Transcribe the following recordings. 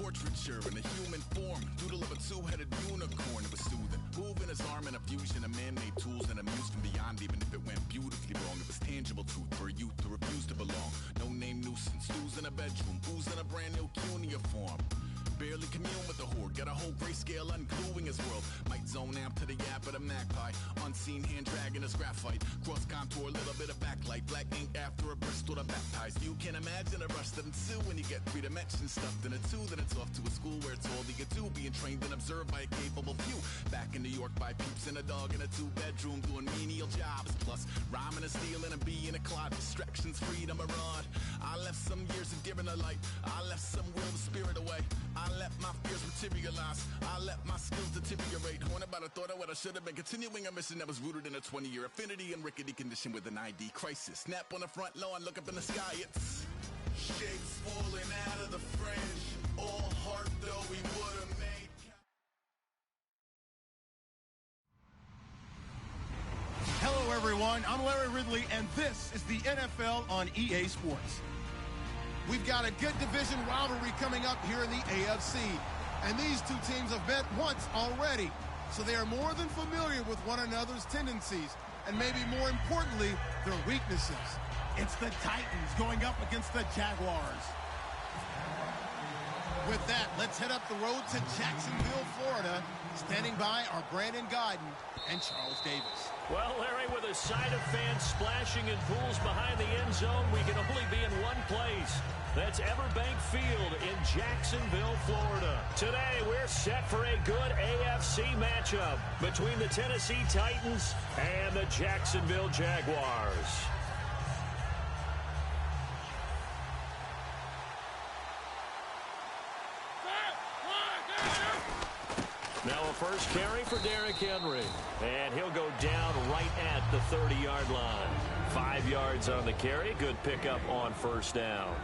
portraiture in a human form. Doodle of a two-headed unicorn. It was soothing. Moving his arm in a fusion of man-made tools and a muse from beyond. Even if it went beautifully wrong, it was tangible truth for a youth who refused to belong. No name nuisance. Who's in a bedroom? Who's in a brand new cuneiform? Barely commune with the horde. Got a whole grayscale ungluing his world. Might zone amp to the yap of the magpie. Unseen hand dragging his graphite. Cross contour, little bit of backlight. Black ink after a Bristol to baptize. You can imagine a rush that ensue when you get 3 dimensions stuffed in a 2. Then it's off to a school where it's all you get to. Being trained and observed by a capable few. Back in New York by peeps and a dog in a 2-bedroom doing menial jobs. Plus rhyming and stealing and being a clod. Distractions, freedom, a rod. I left some years of giving a light. I left some will, the spirit away. I let my fears materialize. I let my skills deteriorate. Haunted by the thought of what I should have been. Continuing a mission that was rooted in a 20-year affinity and rickety condition with an ID crisis. Snap on the front lawn, look up in the sky. It's shapes falling out of the fringe. All heart though we would have made. Hello everyone, I'm Larry Ridley and this is the NFL on EA Sports. We've got a good division rivalry coming up here in the AFC. And these two teams have met once already. So they are more than familiar with one another's tendencies. And maybe more importantly, their weaknesses. It's the Titans going up against the Jaguars. With that, let's head up the road to Jacksonville, Florida. Standing by are Brandon Godden and Charles Davis. Well, Larry, with a sight of fans splashing in pools behind the end zone, we can only be in one place. That's Everbank Field in Jacksonville, Florida. Today, we're set for a good AFC matchup between the Tennessee Titans and the Jacksonville Jaguars. Now a first carry for Derrick Henry. And he'll go down right at the 30-yard line. 5 yards on the carry. Good pickup on first down.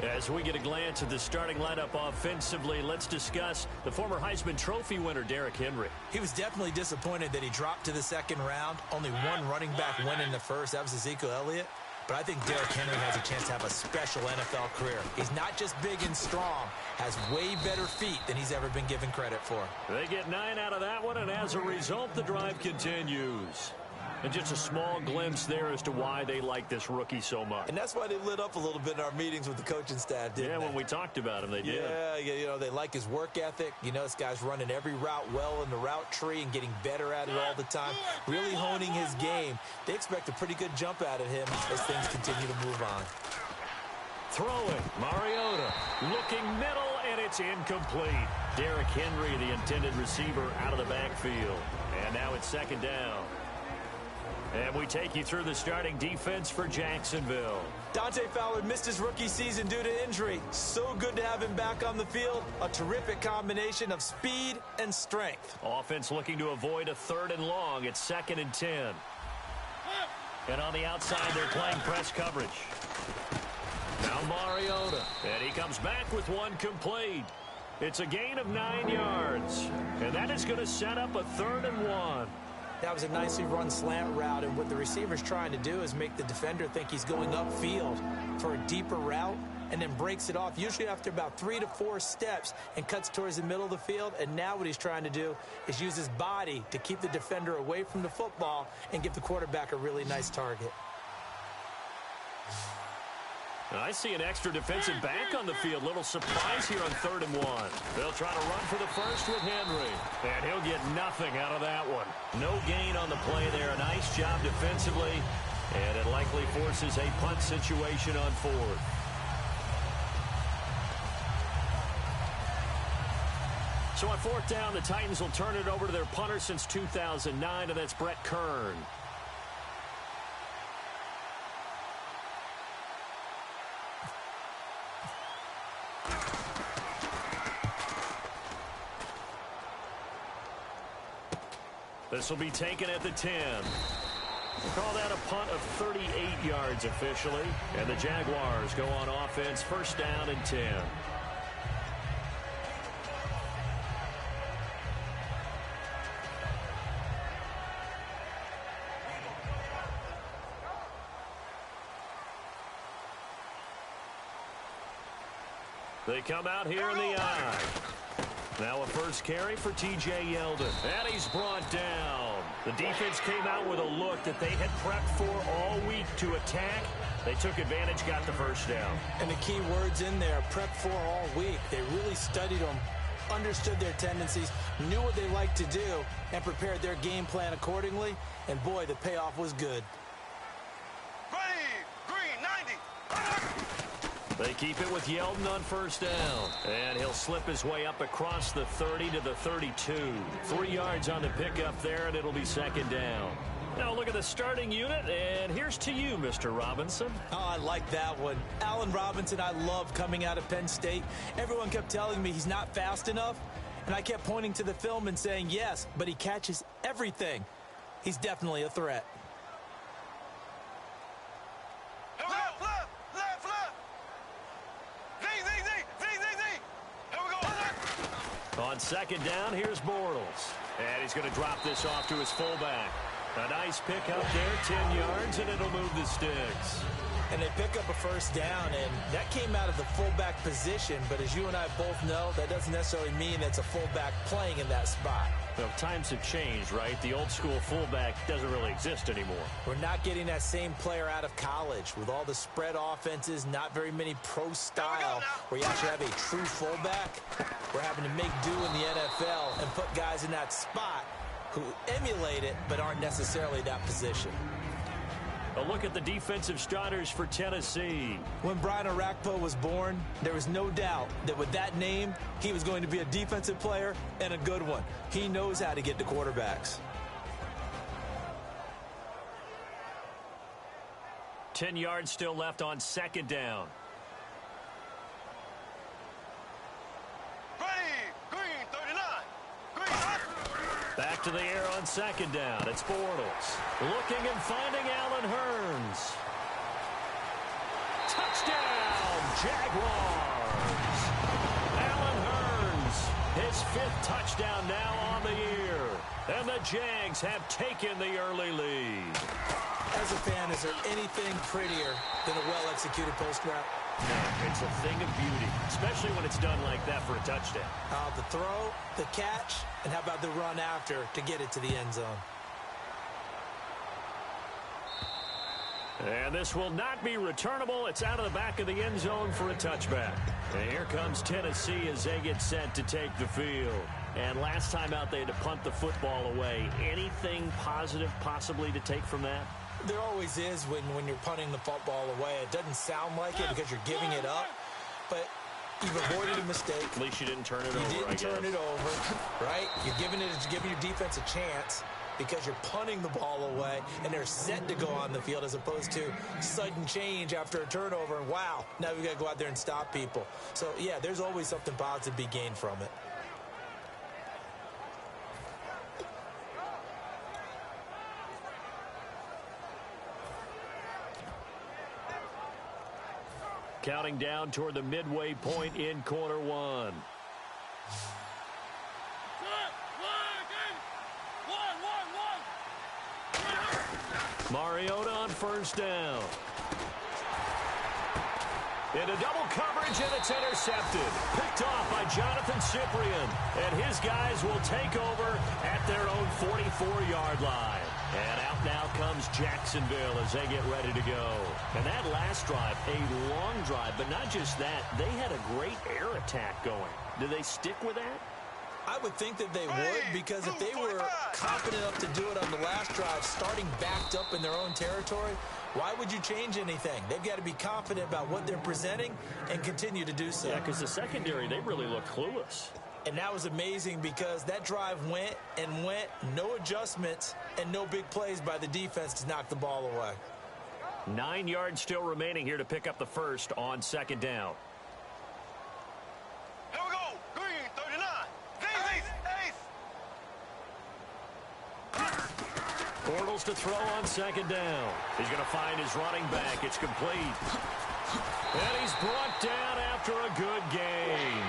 As we get a glance at the starting lineup offensively, let's discuss the former Heisman Trophy winner, Derrick Henry. He was definitely disappointed that he dropped to the second round. Only one running back went in the first. That was Ezekiel Elliott. But I think Derrick Henry has a chance to have a special NFL career. He's not just big and strong, has way better feet than he's ever been given credit for. They get 9 out of that one, and as a result, the drive continues. And just a small glimpse there as to why they like this rookie so much. And that's why they lit up a little bit in our meetings with the coaching staff, didn't they? When we talked about him, they did. Yeah, you know, they like his work ethic. You know, this guy's running every route well in the route tree and getting better at it all the time, really honing his game. They expect a pretty good jump out of him as things continue to move on. Throwing, Mariota, looking middle, and it's incomplete. Derrick Henry, the intended receiver, out of the backfield. And now it's second down. And we take you through the starting defense for Jacksonville. Dante Fowler missed his rookie season due to injury. So good to have him back on the field. A terrific combination of speed and strength. Offense looking to avoid a 3rd and long. It's 2nd and 10. And on the outside, they're playing press coverage. Now Mariota. And he comes back with one complete. It's a gain of 9 yards. And that is going to set up a 3rd and 1. That was a nicely run slant route, and what the receiver's trying to do is make the defender think he's going upfield for a deeper route and then breaks it off, usually after about 3 to 4 steps, and cuts towards the middle of the field. And now what he's trying to do is use his body to keep the defender away from the football and give the quarterback a really nice target. I see an extra defensive back on the field. Little surprise here on 3rd and 1. They'll try to run for the first with Henry. And he'll get nothing out of that one. No gain on the play there. A nice job defensively. And it likely forces a punt situation on 4th. So on 4th down, the Titans will turn it over to their punter since 2009, and that's Brett Kern. This will be taken at the 10. We'll call that a punt of 38 yards officially. And the Jaguars go on offense, 1st down and 10. They come out here in the eye. Now a first carry for T.J. Yeldon. And he's brought down. The defense came out with a look that they had prepped for all week to attack. They took advantage, got the first down. And the key words in there, prepped for all week. They really studied them, understood their tendencies, knew what they liked to do, and prepared their game plan accordingly. And boy, the payoff was good. They keep it with Yeldon on first down. And he'll slip his way up across the 30 to the 32. 3 yards on the pickup there, and it'll be second down. Now look at the starting unit, and here's to you, Mr. Robinson. Oh, I like that one. Allen Robinson, I love coming out of Penn State. Everyone kept telling me he's not fast enough, and I kept pointing to the film and saying, yes, but he catches everything. He's definitely a threat. On second down, here's Bortles. And he's going to drop this off to his fullback. A nice pickup there, 10 yards, and it'll move the sticks. And they pick up a first down, and that came out of the fullback position. But as you and I both know, that doesn't necessarily mean it's a fullback playing in that spot. Well, times have changed, right? The old school fullback doesn't really exist anymore. We're not getting that same player out of college with all the spread offenses, not very many pro style where you actually have a true fullback. We're having to make do in the NFL and put guys in that spot who emulate it but aren't necessarily that position. A look at the defensive starters for Tennessee. When Brian Orakpo was born, there was no doubt that with that name, he was going to be a defensive player and a good one. He knows how to get to quarterbacks. 10 yards still left on second down. Back to the air on second down. It's Bortles. Looking and finding Allen Hurns. Touchdown, Jaguars. Allen Hurns, his 5th touchdown now on the year. And the Jags have taken the early lead. As a fan, is there anything prettier than a well-executed post route? No, it's a thing of beauty, especially when it's done like that for a touchdown. The throw, the catch, and how about the run after to get it to the end zone? And this will not be returnable. It's out of the back of the end zone for a touchback. And here comes Tennessee as they get set to take the field. And last time out, they had to punt the football away. Anything positive possibly to take from that? There always is when you're punting the football away. It doesn't sound like it because you're giving it up, but you've avoided a mistake. At least you didn't turn it over, You didn't turn it over, right? You're giving your defense a chance because you're punting the ball away, and they're set to go on the field as opposed to sudden change after a turnover, and wow, now we've got to go out there and stop people. So, yeah, there's always something positive to be gained from it. Counting down toward the midway point in quarter one. Mariota on first down. Into double coverage, and it's intercepted. Picked off by Jonathan Cyprien. And his guys will take over at their own 44-yard line. And out now comes Jacksonville as they get ready to go. And that last drive, a long drive, but not just that. They had a great air attack going. Do they stick with that? I would think that they would, because if they were confident enough to do it on the last drive, starting backed up in their own territory, why would you change anything? They've got to be confident about what they're presenting and continue to do so. Yeah, because the secondary, they really look clueless. And that was amazing because that drive went and went, no adjustments, and no big plays by the defense to knock the ball away. 9 yards still remaining here to pick up the first on second down. Here we go. Green, 39. Bortles to throw on second down. He's going to find his running back. It's complete. And he's brought down after a good game.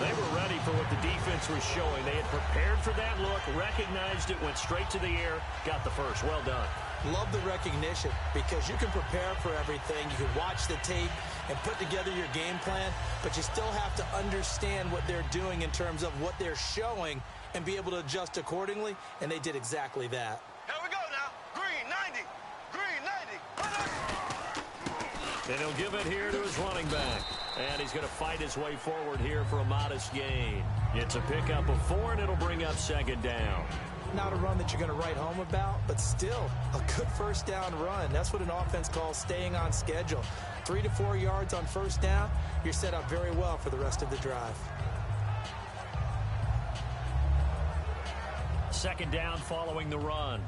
They were ready for what the defense was showing. They had prepared for that look, recognized it, went straight to the air, got the first. Well done. Love the recognition because you can prepare for everything. You can watch the tape and put together your game plan, but you still have to understand what they're doing in terms of what they're showing and be able to adjust accordingly, and they did exactly that. Here we go now. Green 90. Green 90. And he'll give it here to his running back. And he's going to fight his way forward here for a modest gain. It's a pickup of 4, and it'll bring up second down. Not a run that you're going to write home about, but still a good first down run. That's what an offense calls staying on schedule. 3 to 4 yards on first down, you're set up very well for the rest of the drive. Second down following the run.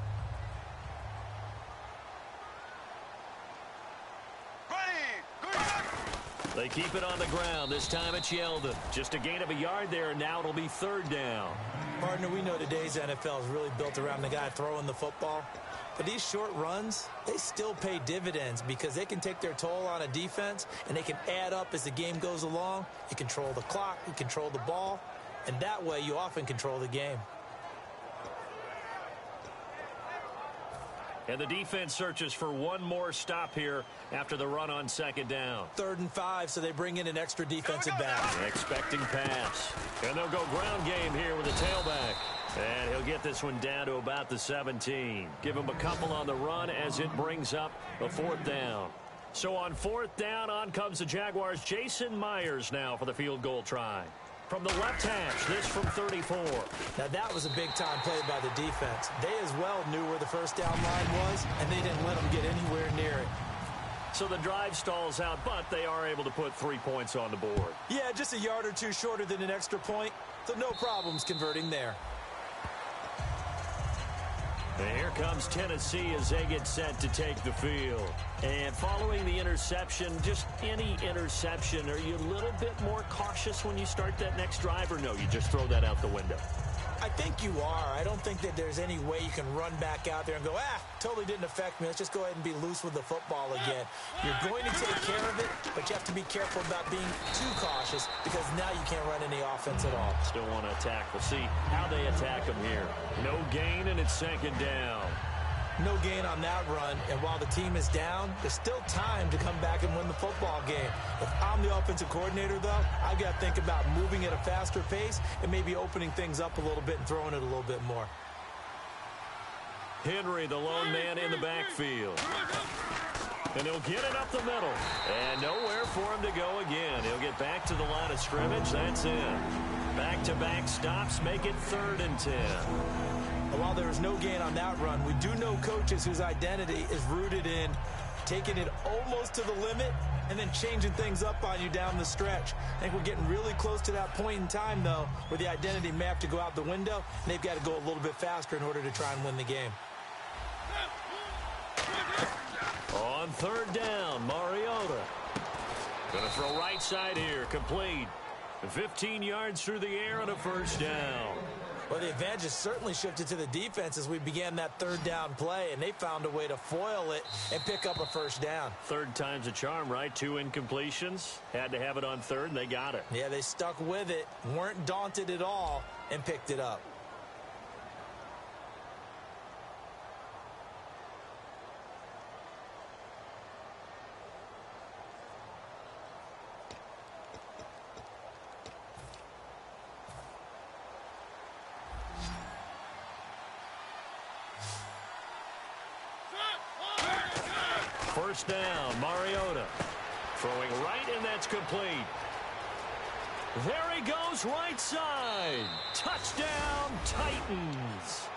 They keep it on the ground. This time it's Yeldon. Just a gain of a yard there, and now it'll be third down. Partner, we know today's NFL is really built around the guy throwing the football. But these short runs, they still pay dividends because they can take their toll on a defense, and they can add up as the game goes along. You control the clock, you control the ball, and that way you often control the game. And the defense searches for one more stop here after the run on second down. 3rd and 5, so they bring in an extra defensive back. Expecting pass. And they'll go ground game here with a tailback. And he'll get this one down to about the 17. Give him a couple on the run as it brings up a 4th down. So on 4th down, on comes the Jaguars. Jason Myers now for the field goal try. From the left hash, this from 34. Now that was a big-time play by the defense. They as well knew where the first down line was, and they didn't let them get anywhere near it. So the drive stalls out, but they are able to put 3 points on the board. Yeah, just a yard or two shorter than an extra point, so no problems converting there. And here comes Tennessee as they get set to take the field. And following the interception, just any interception, are you a little bit more cautious when you start that next drive, or no, you just throw that out the window? I think you are. I don't think that there's any way you can run back out there and go, totally didn't affect me. Let's just go ahead and be loose with the football again. You're going to take care of it, but you have to be careful about being too cautious because now you can't run any offense at all. Still want to attack. We'll see how they attack them here. No gain, and it's second down. No gain on that run, and while the team is down, there's still time to come back and win the football game. If I'm the offensive coordinator, though, I've got to think about moving at a faster pace and maybe opening things up a little bit and throwing it a little bit more. Henry, the lone man in the backfield. And he'll get it up the middle. And nowhere for him to go again. He'll get back to the line of scrimmage. That's in. Back-to-back stops make it 3rd and 10. While there was no gain on that run, we do know coaches whose identity is rooted in taking it almost to the limit and then changing things up on you down the stretch. I think we're getting really close to that point in time, though, where the identity may have to go out the window, and they've got to go a little bit faster in order to try and win the game. On 3rd down, Mariota. Going to throw right side here, complete. 15 yards through the air and a first down. Well, the advantage has certainly shifted to the defense as we began that 3rd down play, and they found a way to foil it and pick up a first down. 3rd time's a charm, right? 2 incompletions. Had to have it on 3rd, and they got it. Yeah, they stuck with it, weren't daunted at all, and picked it up. First down, Mariota. Throwing right, and that's complete. There he goes, right side. Touchdown, Titans.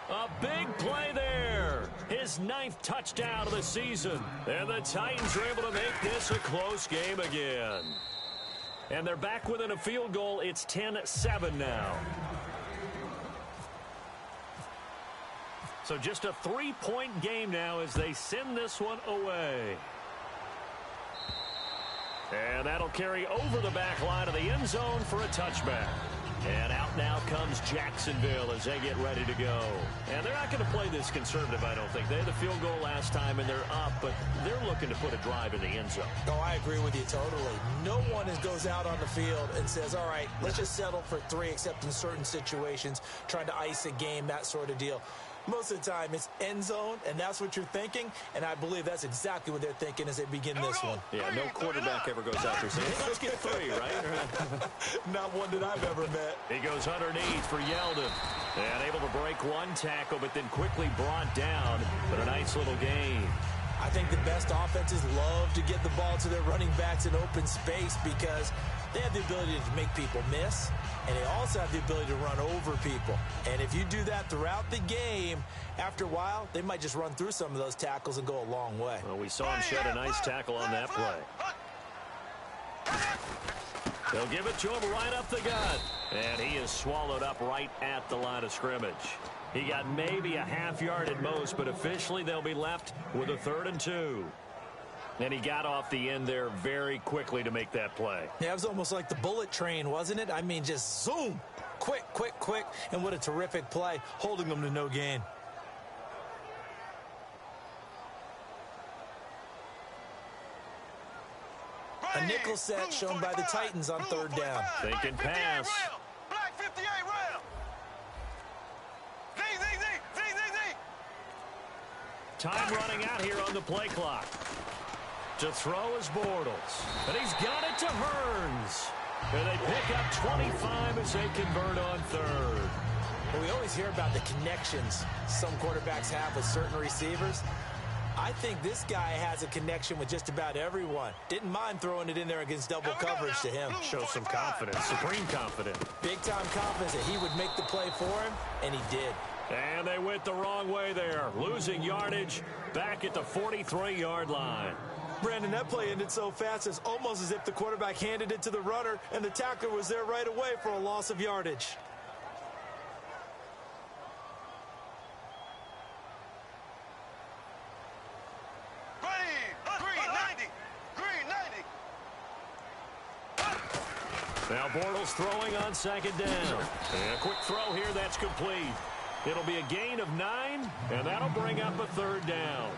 A big play there. His 9th touchdown of the season. And the Titans are able to make this a close game again. And they're back within a field goal. It's 10-7 now. So just a 3-point game now as they send this one away. And that'll carry over the back line of the end zone for a touchback. And out now comes Jacksonville as they get ready to go. And they're not going to play this conservative, I don't think. They had the field goal last time, and they're up, but they're looking to put a drive in the end zone. Oh, I agree with you totally. No one goes out on the field and says, all right, let's just settle for 3, except in certain situations, trying to ice a game, that sort of deal. Most of the time, it's end zone, and that's what you're thinking, and I believe that's exactly what they're thinking as they begin this one. Yeah, no quarterback ever goes out there saying, hey, let's get 3, right? Not one that I've ever met. He goes underneath for Yeldon. And able to break one tackle, but then quickly brought down. But a nice little gain. I think the best offenses love to get the ball to their running backs in open space because they have the ability to make people miss, and they also have the ability to run over people. And if you do that throughout the game, after a while, they might just run through some of those tackles and go a long way. Well, we saw him shed a nice tackle on that play. They'll give it to him right up the gut. And he is swallowed up right at the line of scrimmage. He got maybe a half yard at most, but officially they'll be left with a 3rd and 2. And he got off the end there very quickly to make that play. Yeah, it was almost like the bullet train, wasn't it? I mean, just zoom. Quick, quick, quick. And what a terrific play, holding them to no gain. A nickel set shown by the Titans on 3rd down. Thinking pass. Black 58 rail. Time running out here on the play clock. To throw is Bortles. And he's got it to Hearns. And they pick up 25 as they convert on 3rd. Well, we always hear about the connections some quarterbacks have with certain receivers. I think this guy has a connection with just about everyone. Didn't mind throwing it in there against double coverage to him. Shows some confidence, supreme confidence. Big-time confidence that he would make the play for him, and he did. And they went the wrong way there, losing yardage back at the 43-yard line. Brandon, that play ended so fast, it's almost as if the quarterback handed it to the runner, and the tackler was there right away for a loss of yardage. Now Bortles throwing on 2nd down. And a quick throw here, that's complete. It'll be a gain of 9, and that'll bring up a 3rd down.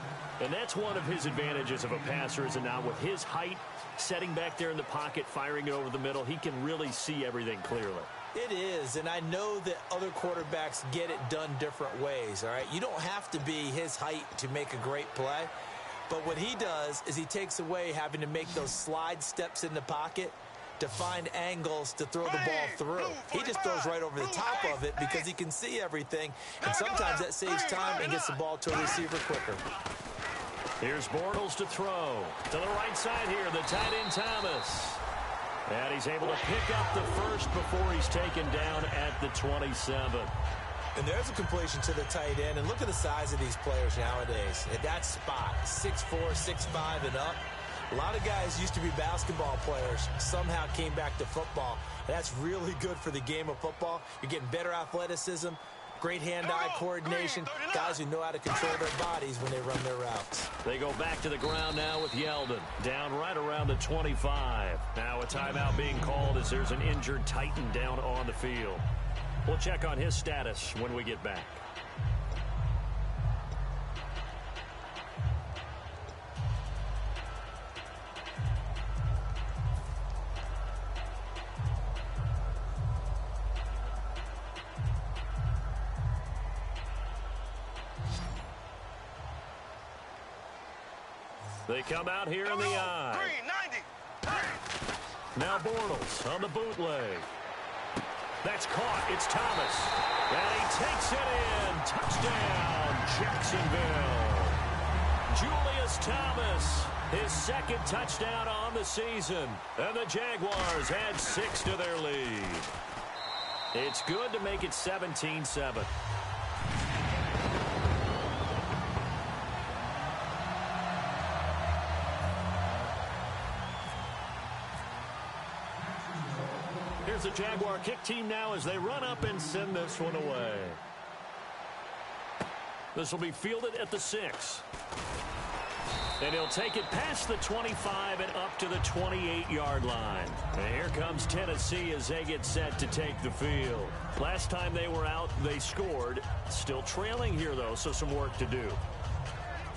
And that's one of his advantages of a passer, is now with his height, setting back there in the pocket, firing it over the middle, he can really see everything clearly. It is, and I know that other quarterbacks get it done different ways, all right? You don't have to be his height to make a great play, but what he does is he takes away having to make those slide steps in the pocket to find angles to throw the ball through. He just throws right over the top of it because he can see everything, and sometimes that saves time and gets the ball to a receiver quicker. Here's Bortles to throw. To the right side here, the tight end Thomas. And he's able to pick up the first before he's taken down at the 27. And there's a completion to the tight end, and look at the size of these players nowadays. At that spot, 6'4", 6'5", and up. A lot of guys used to be basketball players, somehow came back to football. That's really good for the game of football. You're getting better athleticism, great hand-eye coordination, guys who know how to control their bodies when they run their routes. They go back to the ground now with Yeldon, down right around the 25. Now a timeout being called as there's an injured Titan down on the field. We'll check on his status when we get back. They come out here in the eye. Now Bortles on the bootleg. That's caught. It's Thomas. And he takes it in. Touchdown, Jacksonville. Julius Thomas, his 2nd touchdown on the season. And the Jaguars add 6 to their lead. It's good to make it 17-7. Here's the Jaguar kick team now as they run up and send this one away. This will be fielded at the 6. And he'll take it past the 25 and up to the 28-yard line. And here comes Tennessee as they get set to take the field. Last time they were out, they scored. Still trailing here, though, so some work to do.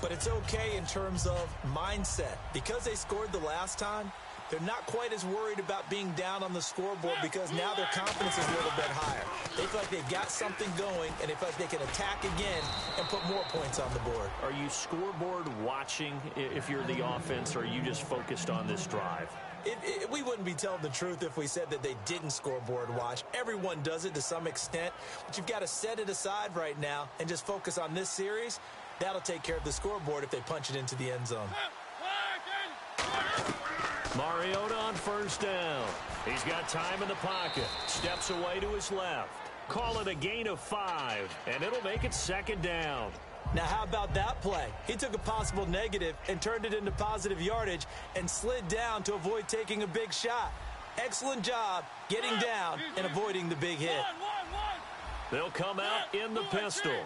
But it's okay in terms of mindset. Because they scored the last time, they're not quite as worried about being down on the scoreboard because now their confidence is a little bit higher. They feel like they've got something going, and they feel like they can attack again and put more points on the board. Are you scoreboard watching if you're the offense, or are you just focused on this drive? We wouldn't be telling the truth if we said that they didn't scoreboard watch. Everyone does it to some extent, but you've got to set it aside right now and just focus on this series. That'll take care of the scoreboard if they punch it into the end zone. Mariota on first down. He's got time in the pocket. Steps away to his left. Call it a gain of 5, and it'll make it second down. Now, how about that play? He took a possible negative and turned it into positive yardage and slid down to avoid taking a big shot. Excellent job getting down and avoiding the big hit. They'll come out in the pistol.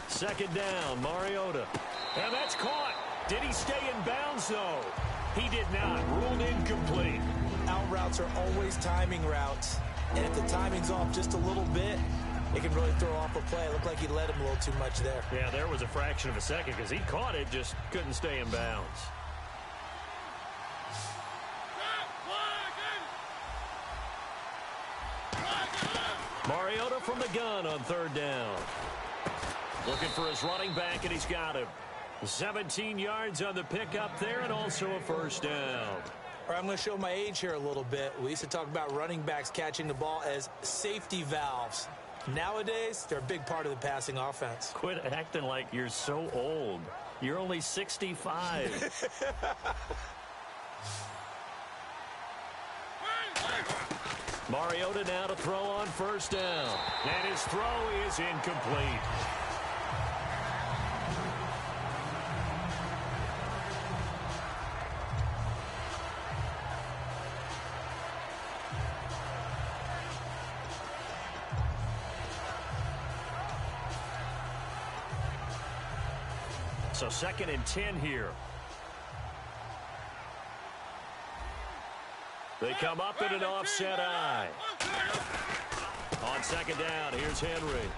Second down, Mariota. And that's caught. Did he stay in bounds, though? He did not. Ruled incomplete. Out routes are always timing routes. And if the timing's off just a little bit, it can really throw off a play. It looked like he let him a little too much there. Yeah, there was a fraction of a second because he caught it, just couldn't stay in bounds. Mariota from the gun on third down. Looking for his running back, and he's got him. 17 yards on the pickup there, and also a first down. All right, I'm going to show my age here a little bit. We used to talk about running backs catching the ball as safety valves. Nowadays, they're a big part of the passing offense. Quit acting like you're so old. You're only 65. Mariota now to throw on first down. And his throw is incomplete. So 2nd and 10 here. They come up in an offset eye. On second down, here's Henry.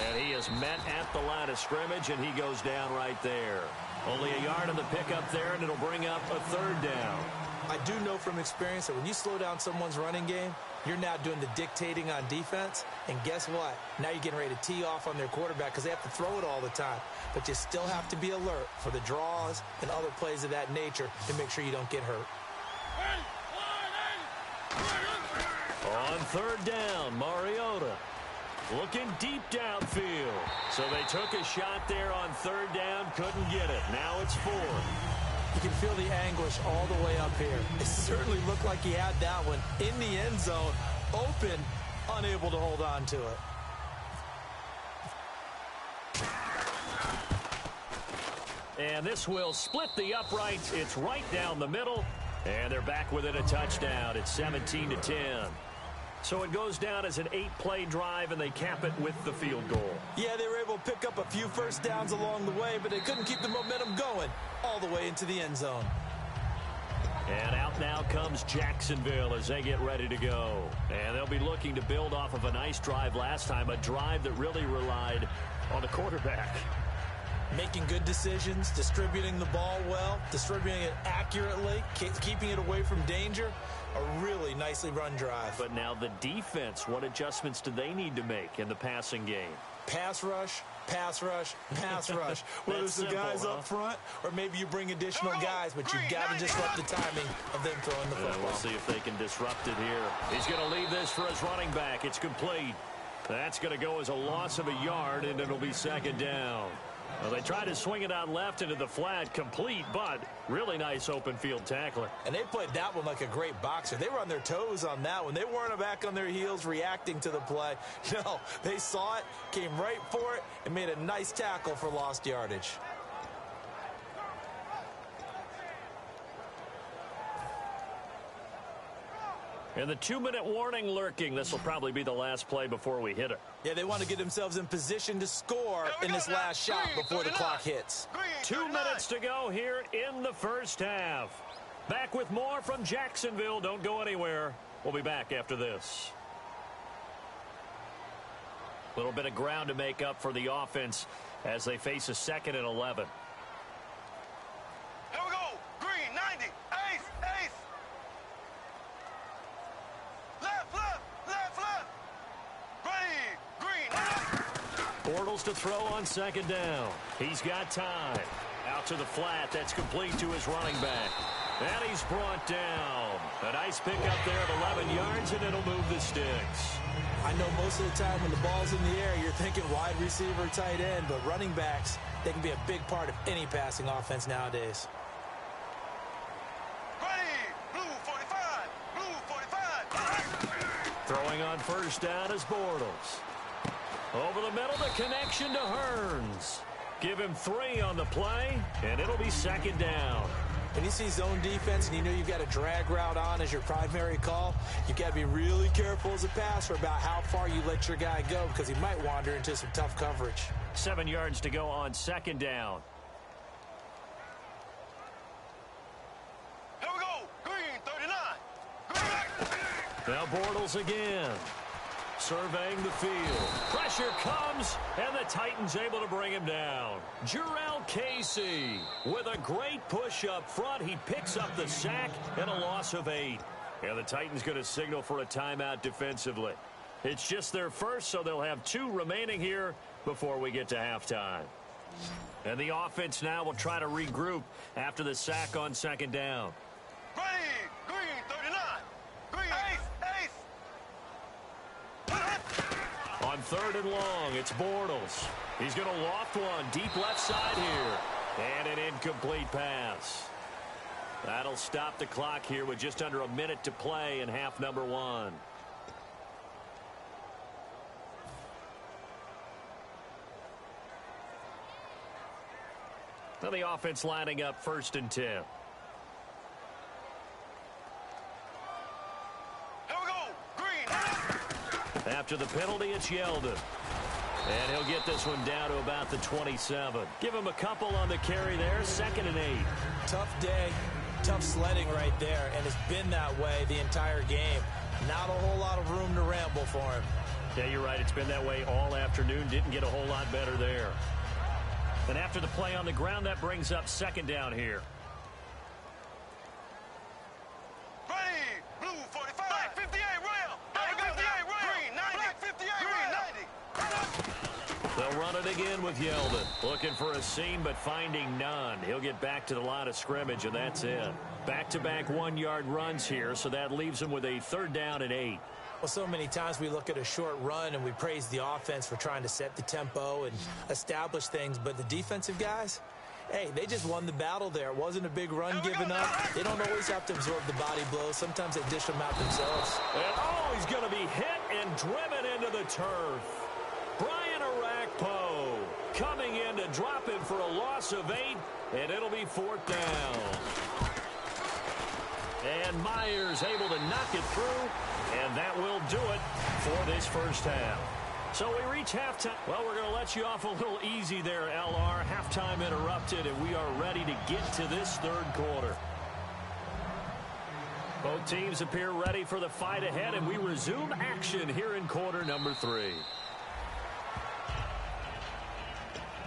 And he is met at the line of scrimmage, and he goes down right there. Only a yard on the pickup there, and it'll bring up a third down. I do know from experience that when you slow down someone's running game, you're now doing the dictating on defense. And guess what? Now you're getting ready to tee off on their quarterback because they have to throw it all the time. But you still have to be alert for the draws and other plays of that nature to make sure you don't get hurt. On third down, Mariota looking deep downfield. So they took a shot there on third down, couldn't get it. Now it's 4. You can feel the anguish all the way up here. It certainly looked like he had that one in the end zone, open, unable to hold on to it. And this will split the uprights. It's right down the middle. And they're back within a touchdown. It's 17-10. So it goes down as an 8-play drive, and they cap it with the field goal. Yeah, they were able to pick up a few first downs along the way, but they couldn't keep the momentum going all the way into the end zone. And out now comes Jacksonville as they get ready to go. And they'll be looking to build off of a nice drive last time, a drive that really relied on the quarterback. Making good decisions, distributing the ball well, distributing it accurately, keeping it away from danger. A really nicely run drive. But now the defense, what adjustments do they need to make in the passing game? Pass rush, pass rush, pass rush. Whether it's the guys up front or maybe you bring additional guys, but you've got to disrupt the timing of them throwing the football. We'll see if they can disrupt it here. He's going to leave this for his running back. It's complete. That's going to go as a loss of a yard, and it'll be second down. Well, they tried to swing it out left into the flat, complete, but really nice open field tackler. And they played that one like a great boxer. They were on their toes on that one. They weren't back on their heels reacting to the play. No, they saw it, came right for it, and made a nice tackle for lost yardage. And the 2-minute warning lurking. This will probably be the last play before we hit it. Yeah, they want to get themselves in position to score in this last shot before the clock hits. 2 minutes to go here in the first half. Back with more from Jacksonville. Don't go anywhere. We'll be back after this. A little bit of ground to make up for the offense as they face a 2nd and 11. Here we go. Green, 90. Ace, ace. Left, left, left, left. Ready. Green, 90. Bortles to throw on 2nd down. He's got time. Out to the flat. That's complete to his running back. And he's brought down. A nice pickup there of 11 yards, and it'll move the sticks. I know most of the time when the ball's in the air, you're thinking wide receiver, tight end, but running backs, they can be a big part of any passing offense nowadays. Ready. Blue 45. Blue 45. Throwing on 1st down is Bortles. Over the middle, the connection to Hearns. Give him 3 on the play, and it'll be 2nd down. When you see zone defense and you know you've got a drag route on as your primary call, you've got to be really careful as a passer about how far you let your guy go because he might wander into some tough coverage. 7 yards to go on 2nd down. Here we go. Green, 39. Green. Now Bortles again. Surveying the field. Pressure comes, and the Titans able to bring him down. Jurrell Casey with a great push up front. He picks up the sack and a loss of 8. And the Titans going to signal for a timeout defensively. It's just their first, so they'll have 2 remaining here before we get to halftime. And the offense now will try to regroup after the sack on 2nd down. Ready. Green, 39. Green. Ace, ace. On 3rd and long, it's Bortles. He's going to loft one deep left side here. And an incomplete pass. That'll stop the clock here with just under a minute to play in half number 1. Now the offense lining up 1st and 10. Here we go. Green. After the penalty, it's Yeldon. And he'll get this one down to about the 27. Give him a couple on the carry there. 2nd and 8. Tough day, tough sledding right there, and it's been that way the entire game. Not a whole lot of room to ramble for him. Yeah, you're right. It's been that way all afternoon. Didn't get a whole lot better there. And after the play on the ground, that brings up 2nd down here. Ready. Blue 45. Black 58 rail. Black 58 rail. Green 90. Black 58 rail. 90. They'll run it again with Yeldon. Looking for a seam, but finding none. He'll get back to the line of scrimmage, and that's it. Back-to-back 1-yard runs here, so that leaves him with a 3rd down and 8. Well, so many times we look at a short run and we praise the offense for trying to set the tempo and establish things, but the defensive guys, hey, they just won the battle there. It wasn't a big run given up. They don't always have to absorb the body blows. Sometimes they dish them out themselves. And, oh, he's going to be hit and driven into the turf. Brian Arakpo coming in to drop him for a loss of 8, and it'll be 4th down. And Myers able to knock it through, and that will do it for this first half. So we reach halftime. Well, we're going to let you off a little easy there, LR. Halftime interrupted, and we are ready to get to this 3rd quarter. Both teams appear ready for the fight ahead, and we resume action here in quarter number 3.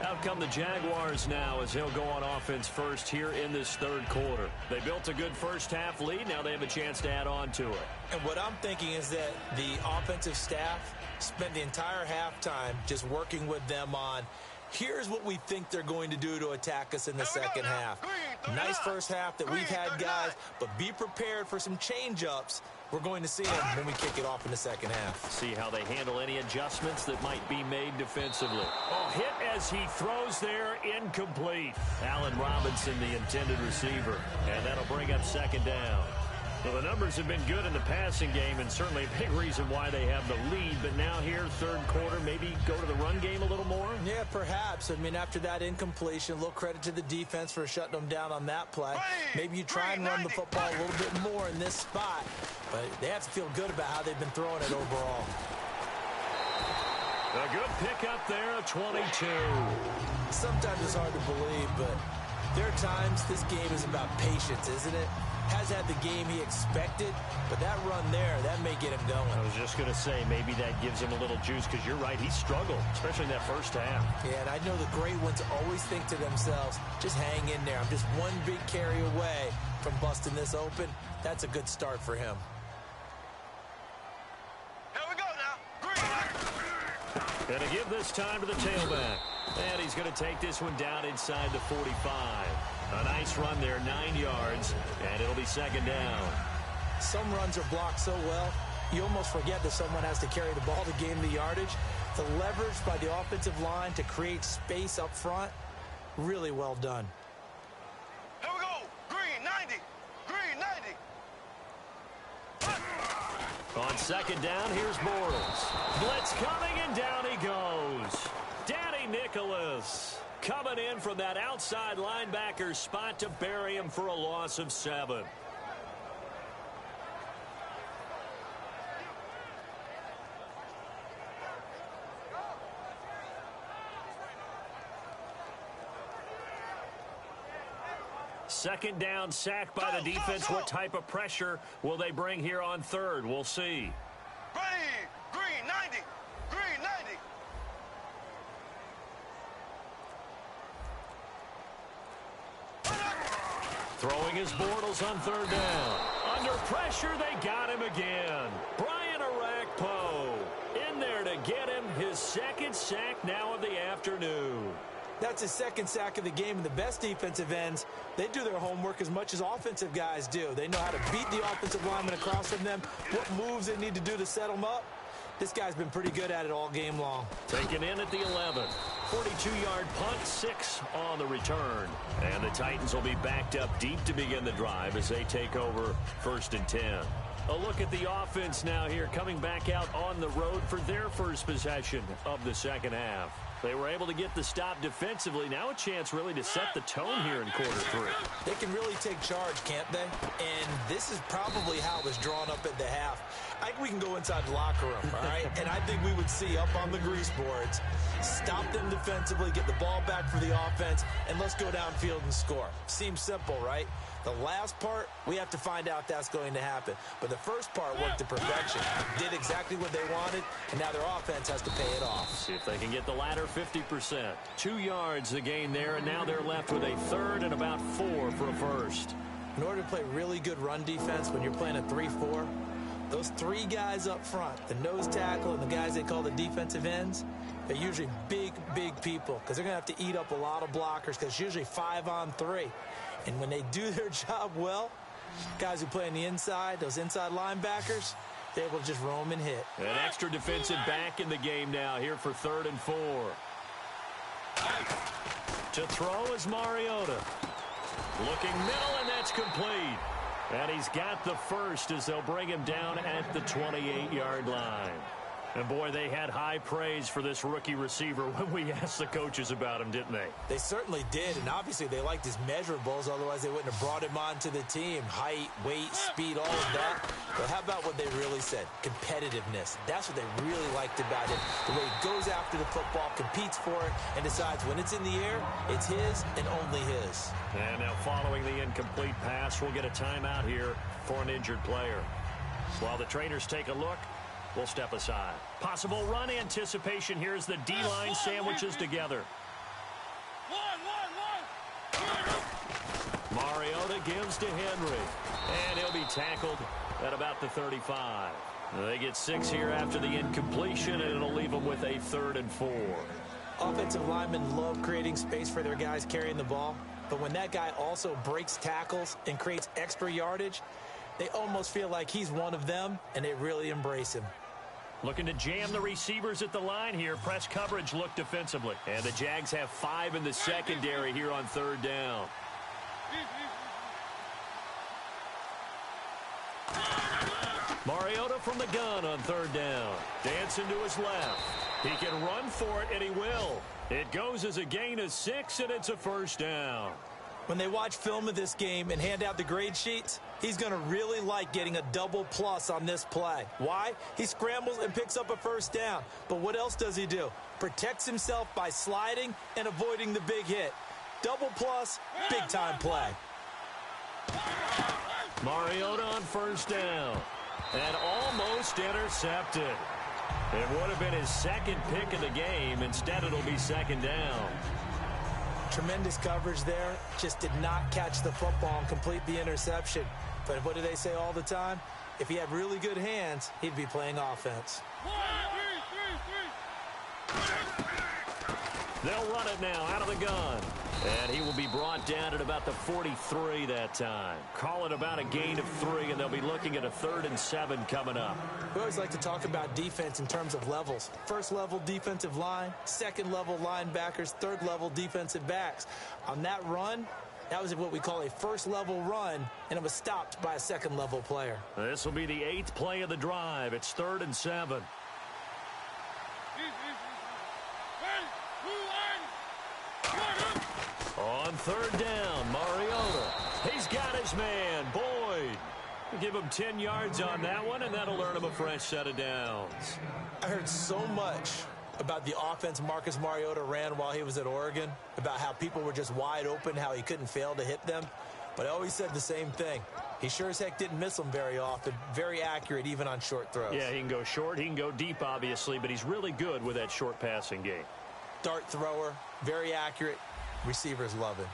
Out come the Jaguars now as he'll go on offense first here in this 3rd quarter. They built a good first half lead. Now they have a chance to add on to it. And what I'm thinking is that the offensive staff spent the entire halftime just working with them on, here's what we think they're going to do to attack us in the second half. Nice first half that we've had, guys, but be prepared for some change-ups. We're going to see them when we kick it off in the second half. See how they handle any adjustments that might be made defensively. Oh, hit as he throws there, incomplete. Allen Robinson, the intended receiver, and that'll bring up 2nd down. Well, the numbers have been good in the passing game, and certainly a big reason why they have the lead. But now here, third quarter, maybe go to the run game a little more? Yeah, perhaps. I mean, after that incompletion, a little credit to the defense for shutting them down on that play. Maybe you try and run the football a little bit more in this spot. But they have to feel good about how they've been throwing it overall. A good pickup there, a 22. Sometimes it's hard to believe, but there are times this game is about patience, isn't it? Has had the game he expected, but that run there, that may get him going. I was just going to say, maybe that gives him a little juice, because you're right, he struggled, especially in that first half. Yeah, and I know the great ones always think to themselves, just hang in there. I'm just one big carry away from busting this open. That's a good start for him. Here we go now. Green. Going to give this time to the tailback. And he's going to take this one down inside the 45. A nice run there, 9 yards, and it'll be second down. Some runs are blocked so well, you almost forget that someone has to carry the ball to gain the yardage. The leverage by the offensive line to create space up front, really well done. Here we go. Green 90. Green 90. On second down, here's Bortles. Blitz coming, and down he goes. Danny Nicholas coming in from that outside linebacker spot to bury him for a loss of 7. Second down, sack by the defense. What type of pressure will they bring here on third? We'll see. Ready. Green 90. Green 90. Throwing his Bortles on third down. Under pressure, they got him again. Brian Arakpo in there to get him his second sack now of the afternoon. That's his second sack of the game, and the best defensive ends, they do their homework as much as offensive guys do. They know how to beat the offensive lineman across from them, what moves they need to do to set them up. This guy's been pretty good at it all game long. Taken in at the 11. 42-yard punt, 6 on the return. And the Titans will be backed up deep to begin the drive as they take over 1st and 10. A look at the offense now here, coming back out on the road for their first possession of the second half. They were able to get the stop defensively. Now a chance really to set the tone here in quarter 3. They can really take charge, can't they? And this is probably how it was drawn up at the half. I think we can go inside the locker room, all right? And I think we would see up on the grease boards, stop them defensively, get the ball back for the offense, and let's go downfield and score. Seems simple, right? The last part, we have to find out if that's going to happen. But the first part worked to perfection. Did exactly what they wanted, and now their offense has to pay it off. See if they can get the latter 50%. 2 yards the gain there, and now they're left with a third and about 4 for a first. In order to play really good run defense when you're playing a 3-4, those 3 guys up front, the nose tackle and the guys they call the defensive ends, they're usually big, big people because they're going to have to eat up a lot of blockers because it's usually 5 on 3. And when they do their job well, guys who play on the inside, those inside linebackers, they're able to just roam and hit. An extra defensive back in the game now here for 3rd and 4. To throw is Mariota. Looking middle, and that's complete. And he's got the first as they'll bring him down at the 28-yard line. And, boy, they had high praise for this rookie receiver when we asked the coaches about him, didn't they? They certainly did, and obviously they liked his measurables, otherwise they wouldn't have brought him onto the team. Height, weight, speed, all of that. But how about what they really said? Competitiveness. That's what they really liked about him. The way he goes after the football, competes for it, and decides when it's in the air, it's his and only his. And now following the incomplete pass, we'll get a timeout here for an injured player. While the trainers take a look, we'll step aside. Possible run anticipation. Here's the D-line sandwiches together. Mariota gives to Henry. And he'll be tackled at about the 35. They get 6 here after the incompletion, and it'll leave them with a 3rd and 4. Offensive linemen love creating space for their guys carrying the ball. But when that guy also breaks tackles and creates extra yardage, they almost feel like he's one of them, and they really embrace him. Looking to jam the receivers at the line here. Press coverage look defensively. And the Jags have 5 in the secondary here on 3rd down. Mariota from the gun on third down. Dancing to his left. He can run for it, and he will. It goes as a gain of 6, and it's a first down. When they watch film of this game and hand out the grade sheets, he's going to really like getting a double plus on this play. Why? He scrambles and picks up a first down. But what else does he do? Protects himself by sliding and avoiding the big hit. Double plus, big-time play. Mariota on first down. And almost intercepted. It would have been his second pick of the game. Instead, it'll be second down. Tremendous coverage there. Just did not catch the football and complete the interception. But what do they say all the time? If he had really good hands, he'd be playing offense. They'll run it now out of the gun. And he will be brought down at about the 43 that time. Call it about a gain of 3, and they'll be looking at a 3rd and 7 coming up. We always like to talk about defense in terms of levels. First level defensive line, second level linebackers, third level defensive backs. On that run, that was what we call a first level run, and it was stopped by a second level player. This will be the 8th play of the drive. It's 3rd and 7. On third down, Mariota. He's got his man, Boyd. Give him 10 yards on that one, and that'll earn him a fresh set of downs. I heard so much about the offense Marcus Mariota ran while he was at Oregon, about how people were just wide open, how he couldn't fail to hit them. But I always said the same thing. He sure as heck didn't miss them very often. Very accurate, even on short throws. Yeah, he can go short, he can go deep, obviously, but he's really good with that short passing game. Dart thrower, very accurate. Receivers love him.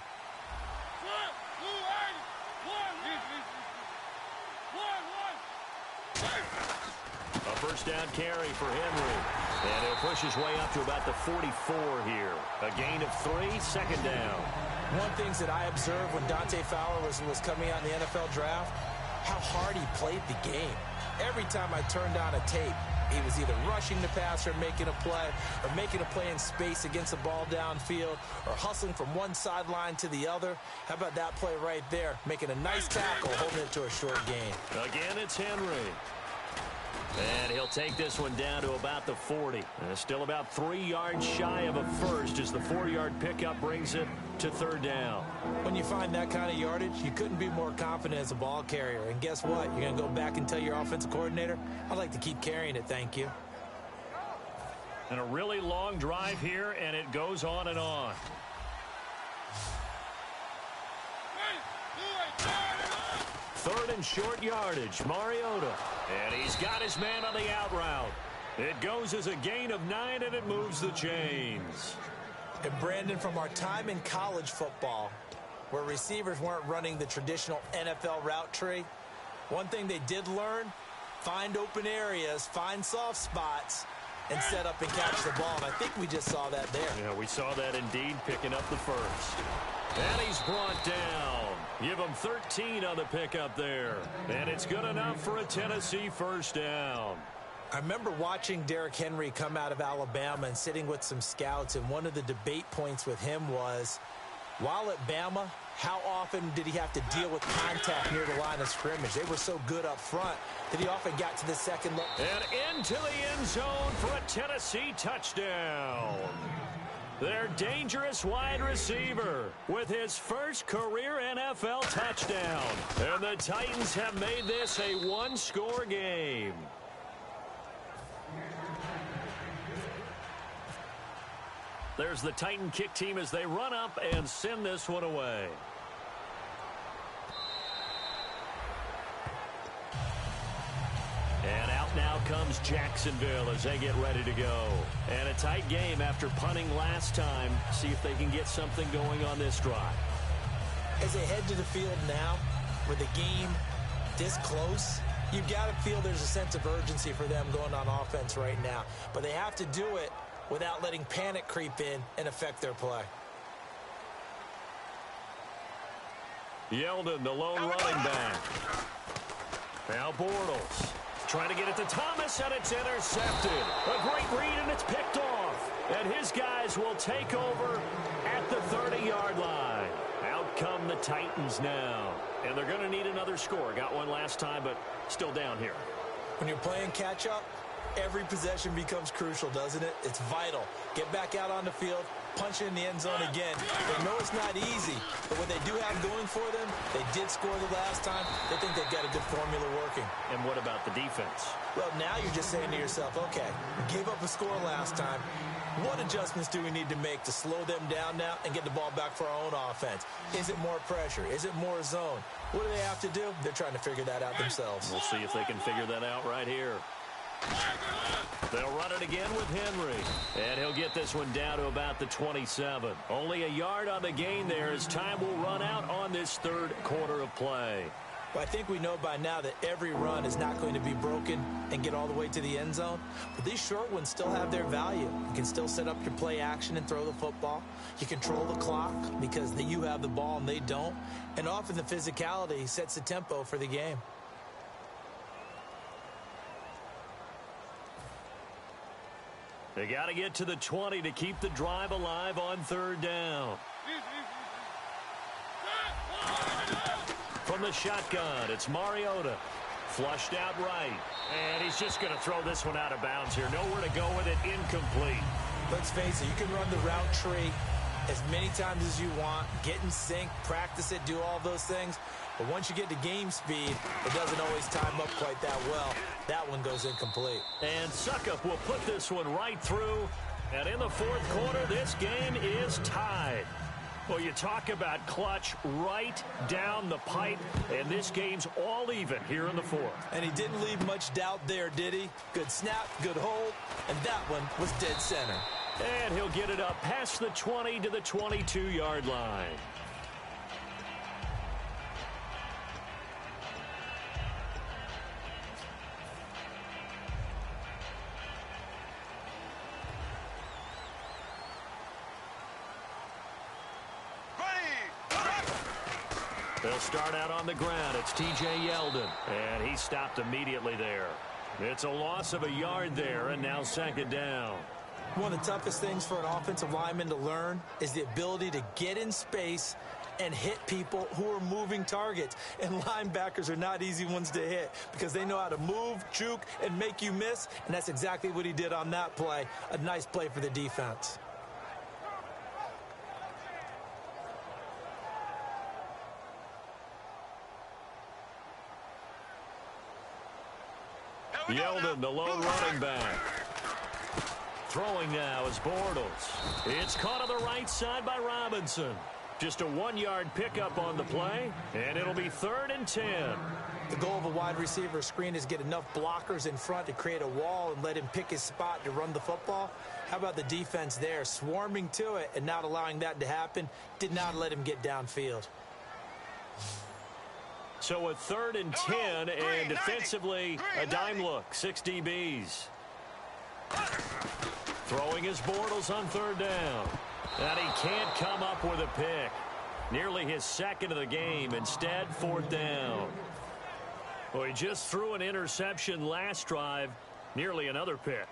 A first down carry for Henry. And he'll push his way up to about the 44 here. A gain of 3, second down. One of the things that I observed when Dante Fowler was coming out in the NFL draft, how hard he played the game. Every time I turned on a tape, he was either rushing the passer, making a play, or making a play in space against the ball downfield, or hustling from one sideline to the other. How about that play right there? Making a nice tackle, holding it to a short gain. Again, it's Henry. And he'll take this one down to about the 40. Still about 3 yards shy of a first as the 4-yard pickup brings it to third down. When you find that kind of yardage, you couldn't be more confident as a ball carrier. And guess what? You're going to go back and tell your offensive coordinator, I'd like to keep carrying it, thank you. And a really long drive here, and it goes on and on. Third and short yardage, Mariota. And he's got his man on the out route. It goes as a gain of 9, and it moves the chains. And Brandon, from our time in college football, where receivers weren't running the traditional NFL route tree, one thing they did learn, find open areas, find soft spots, and set up and catch the ball. And I think we just saw that there. Yeah, we saw that indeed, picking up the first. And he's brought down. Give him 13 on the pickup there. And it's good enough for a Tennessee first down. I remember watching Derrick Henry come out of Alabama and sitting with some scouts, and one of the debate points with him was, while at Bama, how often did he have to deal with contact near the line of scrimmage? They were so good up front that he often got to the second look. And into the end zone for a Tennessee touchdown. Their dangerous wide receiver with his first career NFL touchdown. And the Titans have made this a one-score game. There's the Titan kick team as they run up and send this one away. And out now comes Jacksonville as they get ready to go. And a tight game after punting last time. See if they can get something going on this drive. As they head to the field now, with the game this close, you've got to feel there's a sense of urgency for them going on offense right now. But they have to do it without letting panic creep in and affect their play. Yeldon, the lone running back. Now Bortles trying to get it to Thomas, and it's intercepted. A great read, and it's picked off. And his guys will take over at the 30-yard line. Out come the Titans now. And they're going to need another score. Got one last time, but still down here. When you're playing catch-up, every possession becomes crucial, doesn't it? It's vital. Get back out on the field, punch it in the end zone again. They know it's not easy, but what they do have going for them, they did score the last time. They think they've got a good formula working. And what about the defense? Well, now you're just saying to yourself, okay, we gave up a score last time. What adjustments do we need to make to slow them down now and get the ball back for our own offense? Is it more pressure? Is it more zone? What do they have to do? They're trying to figure that out themselves. We'll see if they can figure that out right here. They'll run it again with Henry. And he'll get this one down to about the 27. Only a yard on the gain there as time will run out on this third quarter of play. Well, I think we know by now that every run is not going to be broken and get all the way to the end zone. But these short ones still have their value. You can still set up your play action and throw the football. You control the clock because you have the ball and they don't. And often the physicality sets the tempo for the game. They got to get to the 20 to keep the drive alive on third down. From the shotgun, it's Mariota. Flushed out right. And he's just going to throw this one out of bounds here. Nowhere to go with it. Incomplete. Let's face it, you can run the route tree as many times as you want. Get in sync, practice it, do all those things. But once you get to game speed, it doesn't always time up quite that well. That one goes incomplete. And Suckup will put this one right through. And in the fourth quarter, this game is tied. Well, you talk about clutch right down the pipe, and this game's all even here in the fourth. And he didn't leave much doubt there, did he? Good snap, good hold, and that one was dead center. And he'll get it up past the 20 to the 22-yard line. They'll start out on the ground. It's T.J. Yeldon, and he stopped immediately there. It's a loss of a yard there, and now second down. One of the toughest things for an offensive lineman to learn is the ability to get in space and hit people who are moving targets. And linebackers are not easy ones to hit because they know how to move, juke, and make you miss, and that's exactly what he did on that play. A nice play for the defense. Yeldon, the lone running back. Throwing now is Bortles. It's caught on the right side by Robinson. Just a 1-yard pickup on the play, and it'll be 3rd and 10. The goal of a wide receiver screen is get enough blockers in front to create a wall and let him pick his spot to run the football. How about the defense there, swarming to it and not allowing that to happen? Did not let him get downfield. So a 3rd and 10, and defensively, a dime look, 6 DBs. Throwing his Bortles on 3rd down. And he can't come up with a pick. Nearly his second of the game. Instead, 4th down. Well, he just threw an interception last drive. Nearly another pick.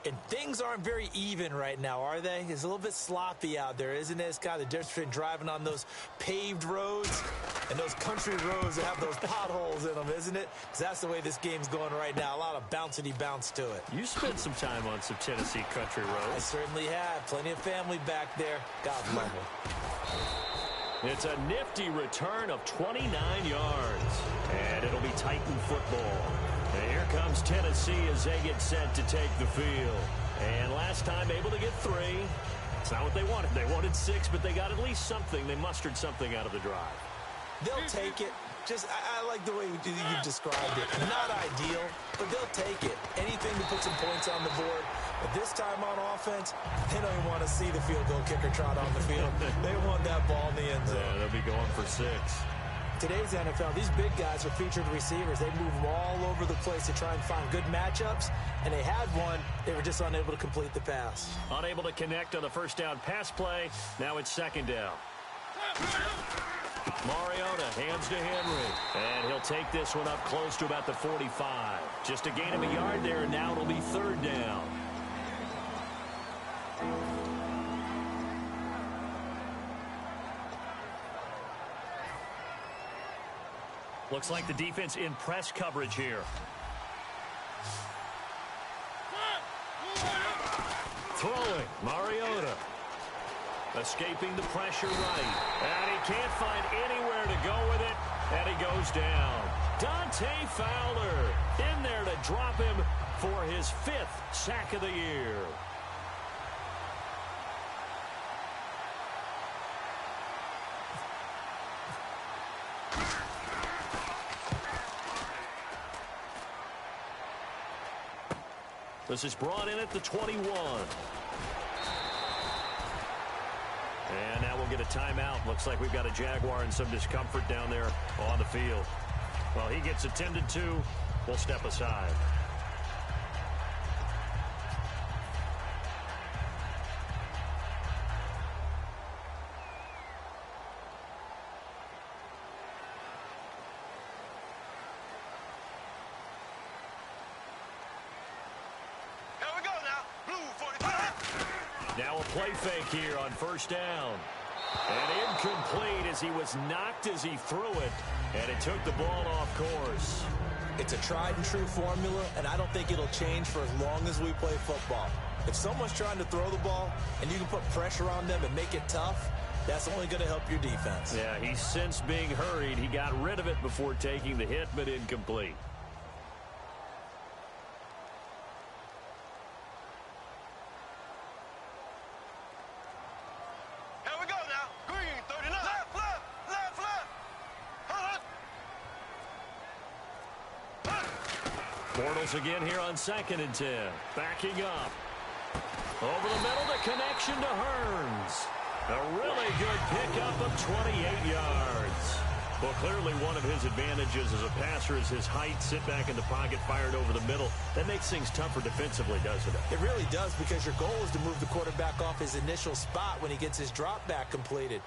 And things aren't very even right now, are they? It's a little bit sloppy out there, isn't it? It's got the difference between driving on those paved roads and those country roads that have those potholes in them, isn't it? Because that's the way this game's going right now. A lot of bouncy bounce to it. You spent some time on some Tennessee country roads. I certainly have. Plenty of family back there. God love them. It's a nifty return of 29 yards. And it'll be Titan football. And here comes Tennessee as they get set to take the field. And last time able to get 3. It's not what they wanted. They wanted 6, but they got at least something. They mustered something out of the drive. They'll take it. I like the way you've described it. Not ideal, but they'll take it. Anything to put some points on the board. But this time on offense, they don't even want to see the field goal kicker trot on the field. They want that ball in the end zone. Yeah, they'll be going for 6. Today's NFL, these big guys are featured receivers. They move them all over the place to try and find good matchups, and they had one. They were just unable to complete the pass. Unable to connect on the first down pass play. Now it's 2nd down. Mariota hands to Henry, and he'll take this one up close to about the 45. Just a gain of a yard there, and now it'll be 3rd down. Looks like the defense in press coverage here. Throwing, Mariota. Escaping the pressure right. And he can't find anywhere to go with it. And he goes down. Dante Fowler in there to drop him for his 5th sack of the year. This is brought in at the 21. And now we'll get a timeout. Looks like we've got a Jaguar in some discomfort down there on the field. Well, he gets attended to. We'll step aside. Now a play fake here on first down. And incomplete as he was knocked as he threw it. And it took the ball off course. It's a tried and true formula, and I don't think it'll change for as long as we play football. If someone's trying to throw the ball and you can put pressure on them and make it tough, that's only going to help your defense. Yeah, he sensed being hurried. He got rid of it before taking the hit, but incomplete. Bortles again here on 2nd and 10. Backing up. Over the middle, the connection to Hearns. A really good pickup of 28 yards. Well, clearly one of his advantages as a passer is his height. Sit back in the pocket, fired over the middle. That makes things tougher defensively, doesn't it? It really does, because your goal is to move the quarterback off his initial spot when he gets his drop back completed.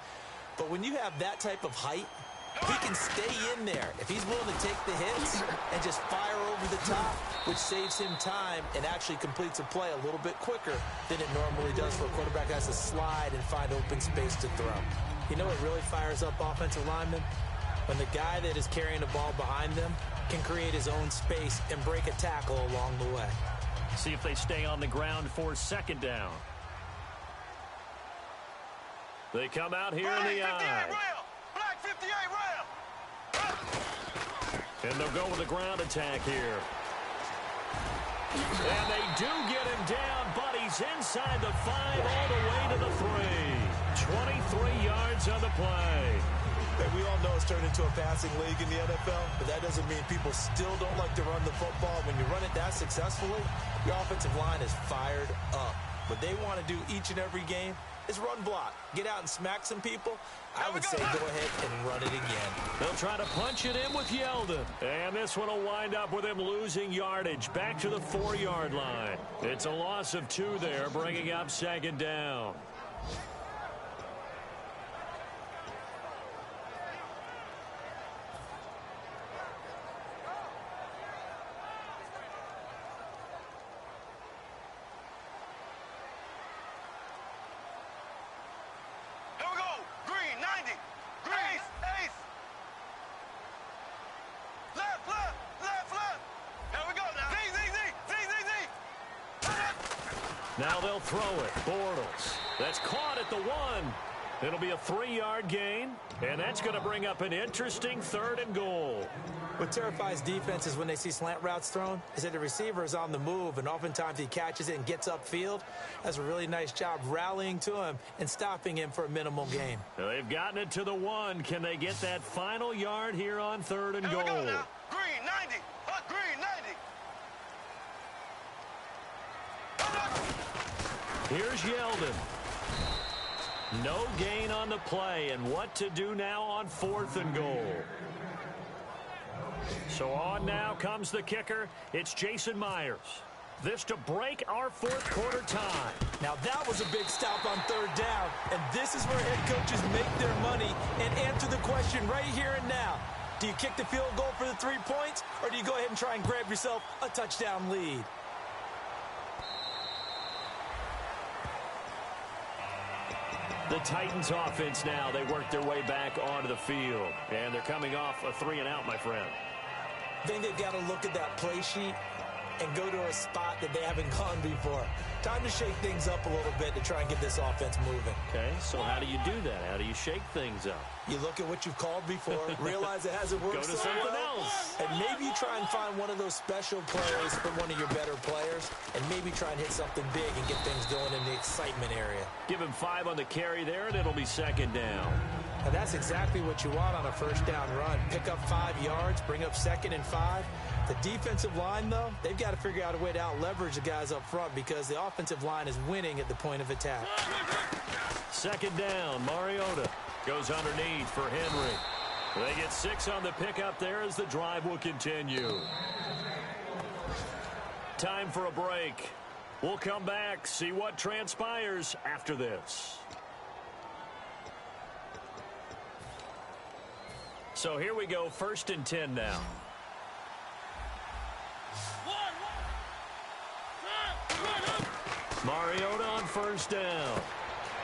But when you have that type of height, he can stay in there if he's willing to take the hits and just fire over the top, which saves him time and actually completes a play a little bit quicker than it normally does for a quarterback that has to slide and find open space to throw. You know what really fires up offensive linemen? When the guy that is carrying the ball behind them can create his own space and break a tackle along the way. See if they stay on the ground for 2nd down. They come out here in the eye. Black 58 rail. And they'll go with the ground attack here. And they do get him down, but he's inside the 5 all the way to the 3. 23 yards on the play. Hey, we all know it's turned into a passing league in the NFL, but that doesn't mean people still don't like to run the football. When you run it that successfully, your offensive line is fired up. What they want to do each and every game is run block. Get out and smack some people. I would say go ahead and run it again. They'll try to punch it in with Yeldon. And this one will wind up with him losing yardage back to the 4-yard line. It's a loss of 2 there, bringing up 2nd down. Now they'll throw it. Bortles. That's caught at the 1. It'll be a 3-yard gain, and that's going to bring up an interesting 3rd and goal. What terrifies defenses when they see slant routes thrown is that the receiver is on the move, and oftentimes he catches it and gets upfield. Does a really nice job rallying to him and stopping him for a minimal gain. Well, they've gotten it to the 1. Can they get that final yard here on 3rd and goal? Here we go now. Green 90. Green 90. Here's Yeldon. No gain on the play, and what to do now on 4th and goal. So on now comes the kicker. It's Jason Myers. This to break our 4th quarter tie. Now that was a big stop on 3rd down, and this is where head coaches make their money and answer the question right here and now. Do you kick the field goal for the 3 points, or do you go ahead and try and grab yourself a touchdown lead? The Titans offense now, they work their way back onto the field. And they're coming off a 3-and-out, my friend. I think they've got to look at that play sheet and go to a spot that they haven't gone before. Time to shake things up a little bit to try and get this offense moving. Okay, so how do you do that? How do you shake things up? You look at what you've called before, realize it hasn't worked. Go to so something well, else. and maybe you try and find one of those special plays from one of your better players, and maybe try and hit something big and get things going in the excitement area. Give him 5 on the carry there, and it'll be 2nd down. And that's exactly what you want on a first down run. Pick up 5 yards, bring up 2nd and 5. The defensive line, though, they've got to figure out a way to out-leverage the guys up front because the offensive line is winning at the point of attack. 2nd down, Mariota goes underneath for Henry. They get 6 on the pickup there as the drive will continue. Time for a break. We'll come back, see what transpires after this. So here we go, 1st and 10 now. Mariota on 1st down.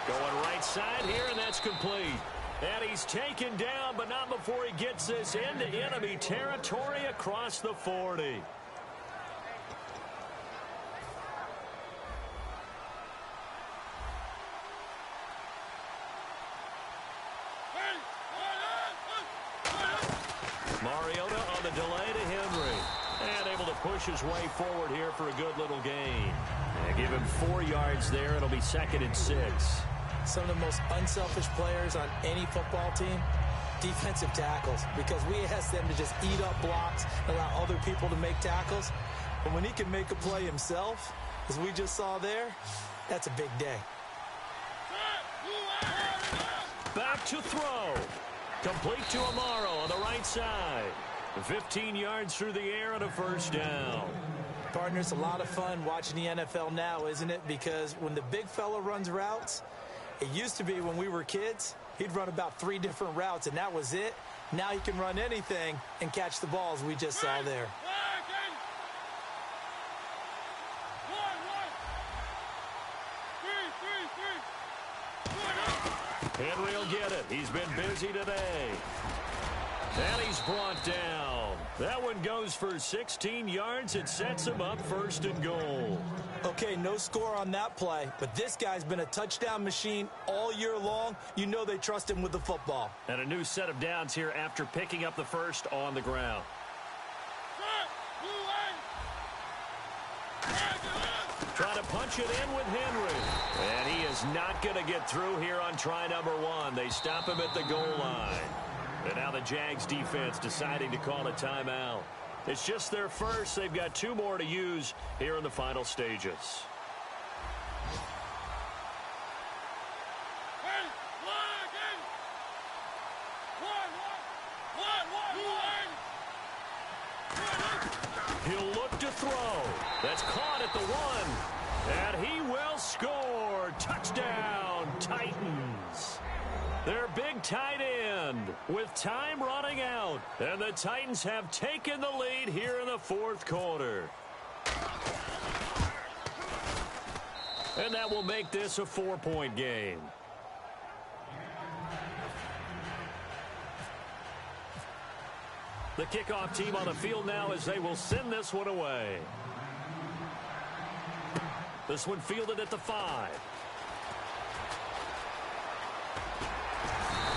Going right side here, and that's complete. And he's taken down, but not before he gets this into enemy territory across the 40. Mariota on the delay to Henry. And able to push his way forward here for a good little gain. And give him 4 yards there. It'll be 2nd and 6. Some of the most unselfish players on any football team, defensive tackles, because we ask them to just eat up blocks, allow other people to make tackles. But when he can make a play himself, as we just saw there, that's a big day. Back to throw. Complete to Amaro on the right side. 15 yards through the air and a 1st down. Partners, a lot of fun watching the NFL now, isn't it? Because when the big fella runs routes, it used to be when we were kids, he'd run about 3 different routes, and that was it. Now he can run anything and catch the balls we just saw there. Henry will get it. He's been busy today. And he's brought down. That one goes for 16 yards. It sets him up 1st and goal. Okay, no score on that play, but this guy's been a touchdown machine all year long. You know they trust him with the football. And a new set of downs here after picking up the 1st on the ground. Trying to punch it in with Henry. And he is not going to get through here on try number 1. They stop him at the goal line. And now the Jags defense deciding to call a timeout. It's just their first. They've got 2 more to use here in the final stages. He'll look to throw. That's caught at the 1. And he will score. Touchdown, Titans. Their big tight end with time running out. And the Titans have taken the lead here in the 4th quarter. And that will make this a 4-point game. The kickoff team on the field now as they will send this one away. This one fielded at the 5.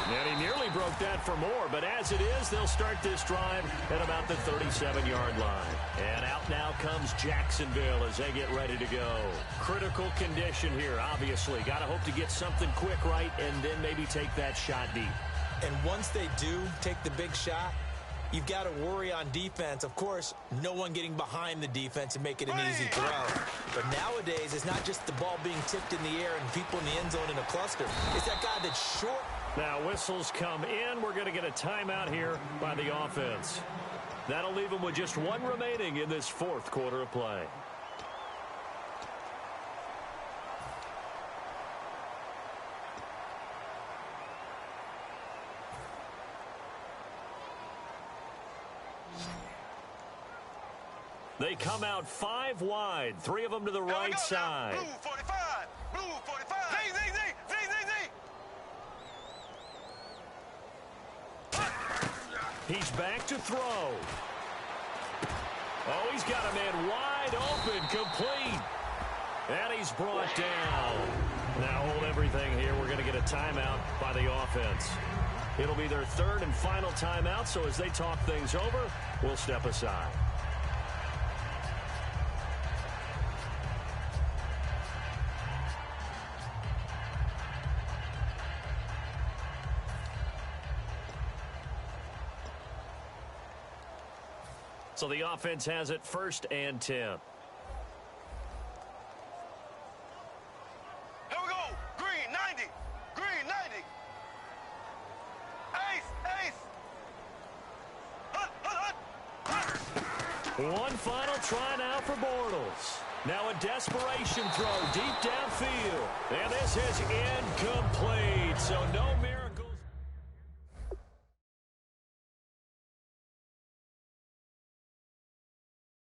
And he nearly broke that for more, but as it is, they'll start this drive at about the 37-yard line. And out now comes Jacksonville as they get ready to go. Critical condition here, obviously. Got to hope to get something quick right and then maybe take that shot deep. And once they do take the big shot, you've got to worry on defense. Of course, no one getting behind the defense and make it an easy throw. But nowadays, it's not just the ball being tipped in the air and people in the end zone in a cluster. It's that guy that's short. Now whistles come in. We're going to get a timeout here by the offense. That'll leave them with just 1 remaining in this 4th quarter of play. They come out 5 wide, 3 of them to the right side. Blue 45, blue 45. Z. He's back to throw. Oh, he's got a man wide open, complete. And he's brought down. Now hold everything here. We're going to get a timeout by the offense. It'll be their third and final timeout, so as they talk things over, we'll step aside. So the offense has it 1st and 10. Here we go. Green, 90. Green, 90. Ace. Hut. One final try now for Bortles. Now a desperation throw deep downfield. And this is incomplete. So no miracle.